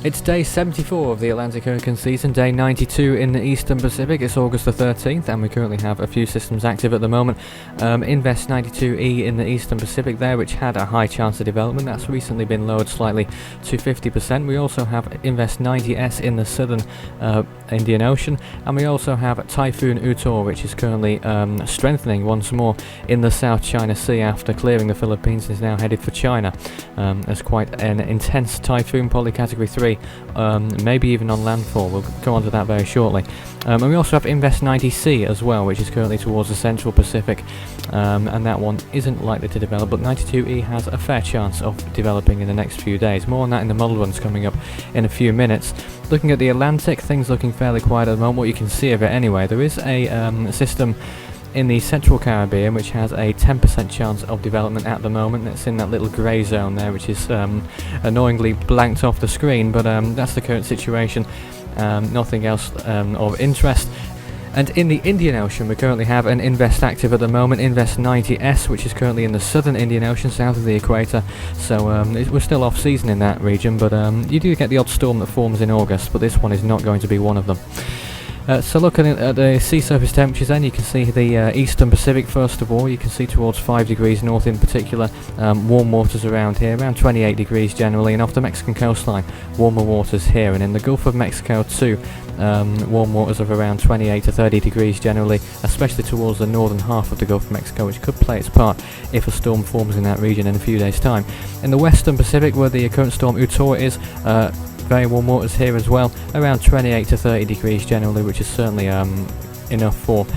It's day 74 of the Atlantic Hurricane season, day 92 in the Eastern Pacific. It's August the 13th and we currently have a few systems active at the moment. Invest 92E in the Eastern Pacific there, which had a high chance of development. That's recently been lowered slightly to 50%. We also have Invest 90S in the Southern Indian Ocean, and we also have Typhoon Utor, which is currently strengthening once more in the South China Sea after clearing the Philippines and is now headed for China. As quite an intense typhoon, probably category 3. Maybe even on landfall. We'll go on to that very shortly. And we also have Invest 90C as well, which is currently towards the Central Pacific, and that one isn't likely to develop, but 92E has a fair chance of developing in the next few days. More on that in the model runs coming up in a few minutes. Looking at the Atlantic, things looking fairly quiet at the moment, what you can see of it anyway. There is a system in the Central Caribbean which has a 10% chance of development at the moment. It's in that little grey zone there, which is annoyingly blanked off the screen, but that's the current situation. Nothing else of interest. And in the Indian Ocean we currently have an Invest active at the moment, Invest 90S, which is currently in the Southern Indian Ocean, south of the equator. So we're still off season in that region, but you do get the odd storm that forms in August, but this one is not going to be one of them. So looking at the sea surface temperatures then, you can see the Eastern Pacific first of all. You can see towards 5 degrees north in particular, warm waters around here, around 28 degrees generally, and off the Mexican coastline, warmer waters here, and in the Gulf of Mexico too, warm waters of around 28 to 30 degrees generally, especially towards the northern half of the Gulf of Mexico, which could play its part if a storm forms in that region in a few days' time. In the Western Pacific, where the current storm Utor is, very warm waters here as well, around 28 to 30 degrees generally, which is certainly enough for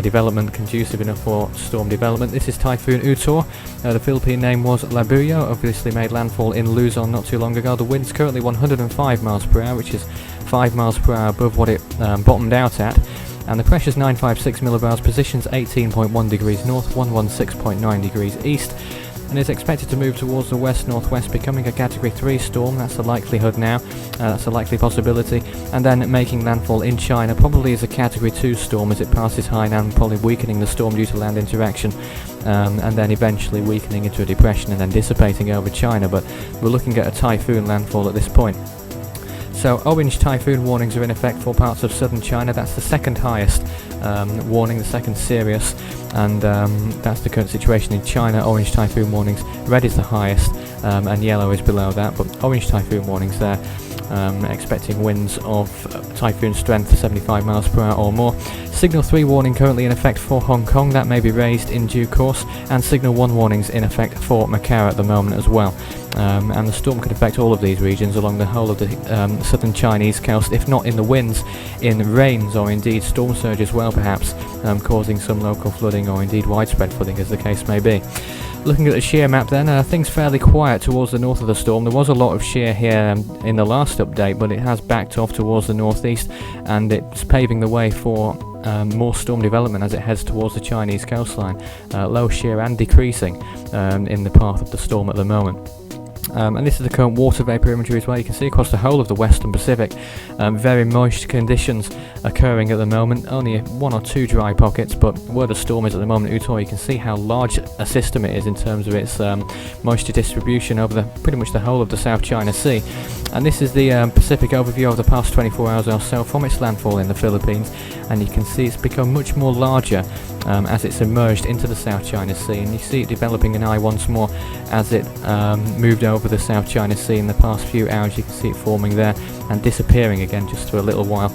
development, conducive enough for storm development. This is Typhoon Utor. The Philippine name was Labuyo, obviously made landfall in Luzon not too long ago. The wind's currently 105 miles per hour, which is 5 miles per hour above what it bottomed out at. And the pressure's 956 millibars, positions 18.1 degrees north, 116.9 degrees east. And is expected to move towards the west-northwest, becoming a category 3 storm. That's the likelihood now, that's a likely possibility, and then making landfall in China, probably as a category 2 storm as it passes Hainan, probably weakening the storm due to land interaction, and then eventually weakening into a depression and then dissipating over China, but we're looking at a typhoon landfall at this point. So orange typhoon warnings are in effect for parts of southern China. That's the second highest warning, the second serious, and that's the current situation in China. Orange typhoon warnings, red is the highest, and yellow is below that, but orange typhoon warnings there. Expecting winds of typhoon strength 75 miles per hour or more. Signal 3 warning currently in effect for Hong Kong, that may be raised in due course, and Signal 1 warnings in effect for Macau at the moment as well. And the storm could affect all of these regions along the whole of the southern Chinese coast, if not in the winds, in rains or indeed storm surge as well perhaps, causing some local flooding or indeed widespread flooding as the case may be. Looking at the shear map then, things fairly quiet towards the north of the storm. There was a lot of shear here in the last update, but it has backed off towards the northeast, and it's paving the way for more storm development as it heads towards the Chinese coastline. Low shear and decreasing in the path of the storm at the moment. And this is the current water vapour imagery as well. You can see across the whole of the Western Pacific, very moist conditions occurring at the moment. Only 1 or 2 dry pockets, but where the storm is at the moment, Utor, you can see how large a system it is in terms of its moisture distribution over pretty much the whole of the South China Sea. And this is the Pacific overview of the past 24 hours or so from its landfall in the Philippines, and you can see it's become much more larger as it's emerged into the South China Sea, and you see it developing an eye once more as it moved over the South China Sea in the past few hours. You can see it forming there and disappearing again just for a little while.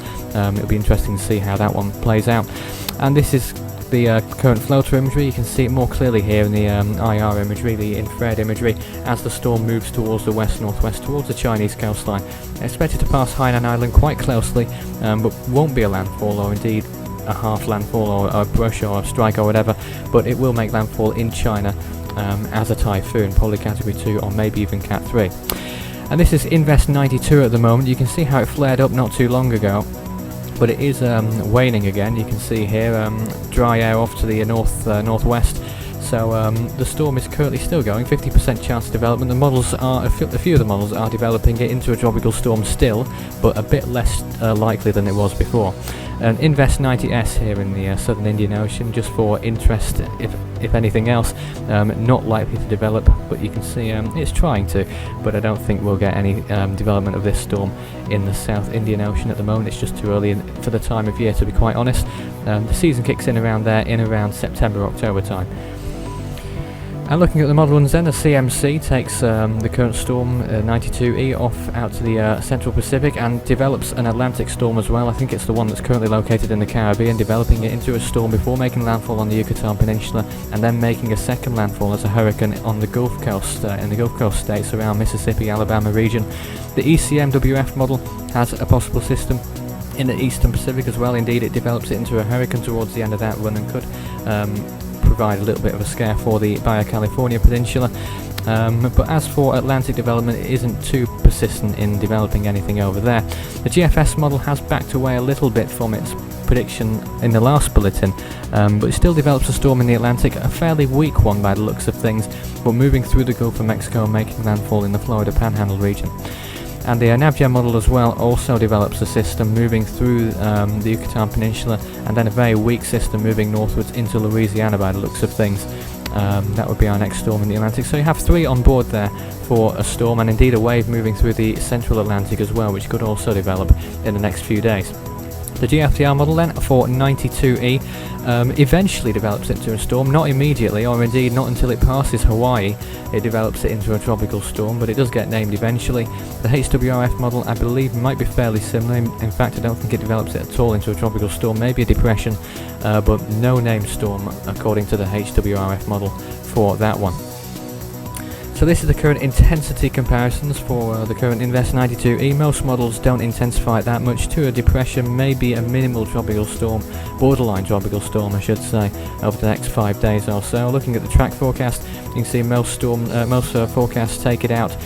It'll be interesting to see how that one plays out. And this is the current floater imagery. You can see it more clearly here in the IR imagery, the infrared imagery, as the storm moves towards the west-northwest, towards the Chinese coastline. Expected to pass Hainan Island quite closely, but won't be a landfall or indeed a half landfall or a brush or a strike or whatever, but it will make landfall in China as a typhoon, probably category 2 or maybe even cat 3. And this is Invest 92 at the moment. You can see how it flared up not too long ago, but it is waning again. You can see here dry air off to the northwest. So the storm is currently still going, 50% chance of development. The models are, a few of the models are developing it into a tropical storm still, but a bit less likely than it was before. Invest 90S here in the southern Indian Ocean, just for interest, if anything else. Not likely to develop, but you can see it's trying to, but I don't think we'll get any development of this storm in the South Indian Ocean at the moment. It's just too early for the time of year, to be quite honest. The season kicks in around there, in around September, October time. And looking at the model ones then, the CMC takes the current storm 92E off out to the Central Pacific and develops an Atlantic storm as well. I think it's the one that's currently located in the Caribbean, developing it into a storm before making landfall on the Yucatan Peninsula, and then making a second landfall as a hurricane on the Gulf Coast, in the Gulf Coast states around Mississippi, Alabama region. The ECMWF model has a possible system in the Eastern Pacific as well. Indeed, it develops it into a hurricane towards the end of that run and could provide a little bit of a scare for the Baja California Peninsula. But as for Atlantic development, it isn't too persistent in developing anything over there. The GFS model has backed away a little bit from its prediction in the last bulletin, but it still develops a storm in the Atlantic, a fairly weak one by the looks of things, but moving through the Gulf of Mexico and making landfall in the Florida Panhandle region. And the NAVGEM model as well also develops a system moving through the Yucatan Peninsula, and then a very weak system moving northwards into Louisiana by the looks of things. That would be our next storm in the Atlantic. So you have 3 on board there for a storm, and indeed a wave moving through the central Atlantic as well, which could also develop in the next few days. The GFDR model then for 92E eventually develops into a storm, not immediately, or indeed not until it passes Hawaii. It develops it into a tropical storm, but it does get named eventually. The HWRF model, I believe, might be fairly similar. In fact, I don't think it develops it at all into a tropical storm, maybe a depression, but no named storm according to the HWRF model for that one. So this is the current intensity comparisons for the current Invest 92E. Most models don't intensify it that much to a depression, maybe a minimal tropical storm, borderline tropical storm I should say, over the next 5 days or so. Looking at the track forecast, you can see most forecasts take it out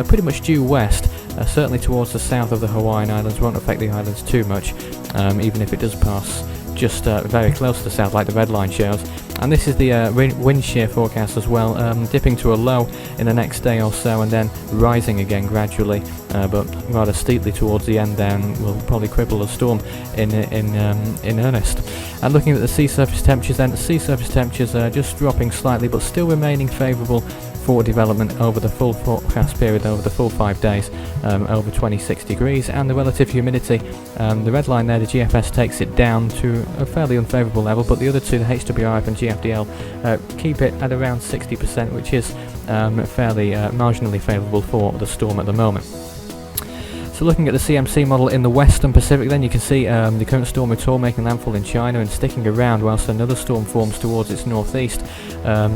pretty much due west, certainly towards the south of the Hawaiian Islands. Won't affect the islands too much, even if it does pass just very close to the south like the red line shows. And this is the wind shear forecast as well, dipping to a low in the next day or so and then rising again gradually, but rather steeply towards the end there, and will probably cripple the storm in earnest. And looking at the sea surface temperatures then, the sea surface temperatures are just dropping slightly but still remaining favourable for development over the full forecast period, over the full 5 days, over 26 degrees. And the relative humidity, the red line there, the GFS takes it down to a fairly unfavourable level, but the other two, the HWRF and GFDL, keep it at around 60%, which is fairly marginally favourable for the storm at the moment. So looking at the CMC model in the Western Pacific then, you can see the current storm Utor making landfall in China and sticking around whilst another storm forms towards its northeast,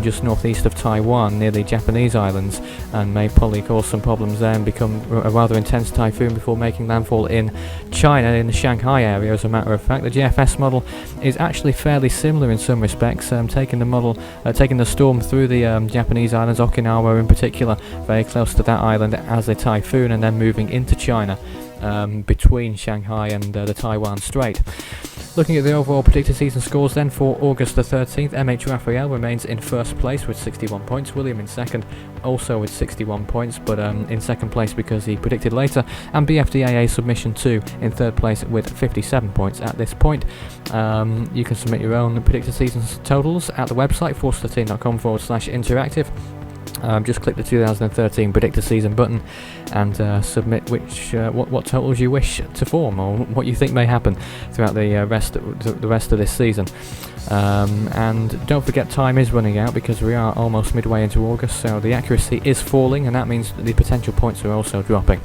just northeast of Taiwan near the Japanese islands, and may probably cause some problems there and become a rather intense typhoon before making landfall in China, in the Shanghai area. As a matter of fact, the GFS model is actually fairly similar in some respects, taking the storm through the Japanese islands, Okinawa in particular, very close to that island as a typhoon, and then moving into China between Shanghai and the Taiwan Strait. Looking at the overall predicted season scores then for August the 13th, MH Raphael remains in first place with 61 points, William in second also with 61 points, but in second place because he predicted later, and BFDAA Submission 2 in third place with 57 points at this point. You can submit your own predicted season totals at the website force13.com/interactive. Just click the 2013 Predictor Season button and submit what totals you wish to form, or what you think may happen throughout the rest of this season. And don't forget, time is running out because we are almost midway into August, so the accuracy is falling, and that means that the potential points are also dropping.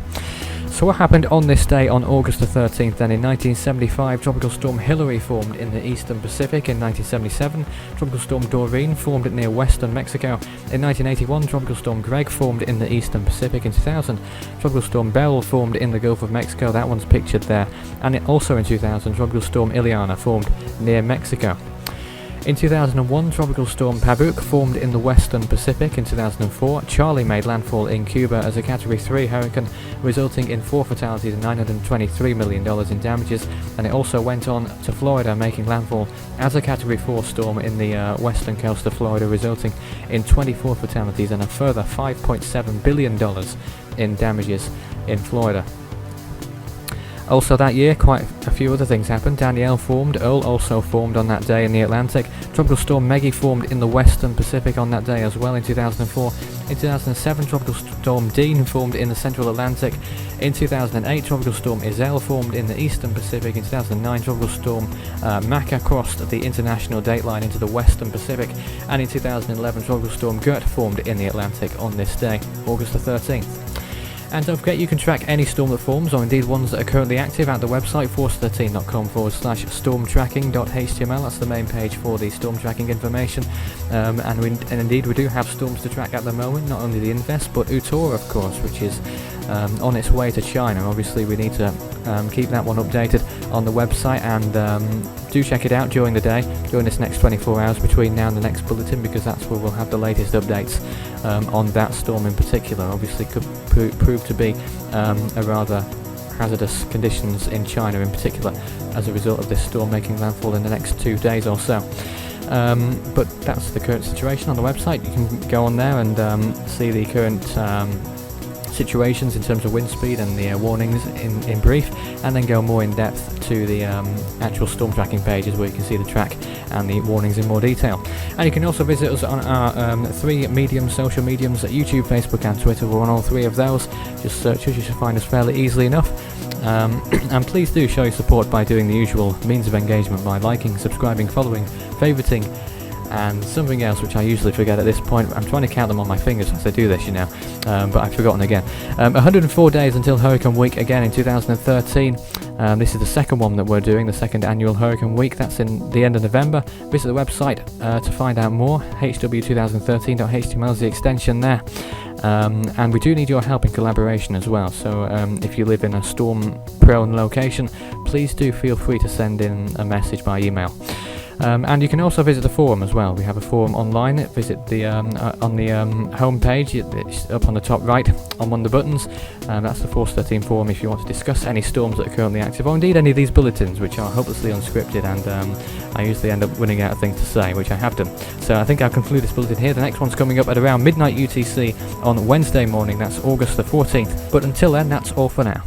So what happened on this day on August the 13th then? In 1975, Tropical Storm Hillary formed in the Eastern Pacific. In 1977, Tropical Storm Doreen formed near western Mexico. In 1981, Tropical Storm Greg formed in the Eastern Pacific. In 2000, Tropical Storm Beryl formed in the Gulf of Mexico. That one's pictured there. And also in 2000, Tropical Storm Ileana formed near Mexico. In 2001, Tropical Storm Pabuk formed in the Western Pacific. In 2004, Charlie made landfall in Cuba as a Category 3 hurricane, resulting in 4 fatalities and $923 million in damages, and it also went on to Florida, making landfall as a Category 4 storm in the western coast of Florida, resulting in 24 fatalities and a further $5.7 billion in damages in Florida. Also that year, quite a few other things happened. Danielle formed, Earl also formed on that day in the Atlantic. Tropical Storm Meggie formed in the Western Pacific on that day as well in 2004. In 2007, Tropical Storm Dean formed in the Central Atlantic. In 2008, Tropical Storm Iselle formed in the Eastern Pacific. In 2009, Tropical Storm Maka crossed the international date line into the Western Pacific. And in 2011, Tropical Storm Gert formed in the Atlantic on this day, August the 13th. And don't forget, you can track any storm that forms, or indeed ones that are currently active, at the website force13.com/stormtracking.html. That's the main page for the storm tracking information. And indeed we do have storms to track at the moment, not only the Invest, but Utor, of course, which is on its way to China. Obviously we need to keep that one updated on the website, and do check it out during the day, during this next 24 hours between now and the next bulletin, because that's where we'll have the latest updates on that storm in particular. Obviously could prove to be a rather hazardous conditions in China in particular as a result of this storm making landfall in the next 2 days or so. But that's the current situation on the website. You can go on there and see the current situations in terms of wind speed and the warnings in brief, and then go more in depth to the actual storm tracking pages where you can see the track and the warnings in more detail. And you can also visit us on our 3 social mediums: YouTube, Facebook and Twitter. We're on all 3 of those. Just search us, you should find us fairly easily enough. And please do show your support by doing the usual means of engagement by liking, subscribing, following, favoriting, and something else which I usually forget at this point. I'm trying to count them on my fingers as I do this, but I've forgotten again. 104 days until Hurricane Week again in 2013. This is the second one that we're doing, the second annual Hurricane Week. That's in the end of November. Visit the website to find out more. hw2013.html is the extension there. And we do need your help and collaboration as well. So if you live in a storm-prone location, please do feel free to send in a message by email. And you can also visit the forum as well. We have a forum online. Visit the on the home page. It's up on the top right on one of the buttons. That's the Force 13 forum if you want to discuss any storms that are currently active, or indeed any of these bulletins, which are hopelessly unscripted, and I usually end up running out of things to say, which I have done. So I think I'll conclude this bulletin here. The next one's coming up at around midnight UTC on Wednesday morning. That's August the 14th. But until then, that's all for now.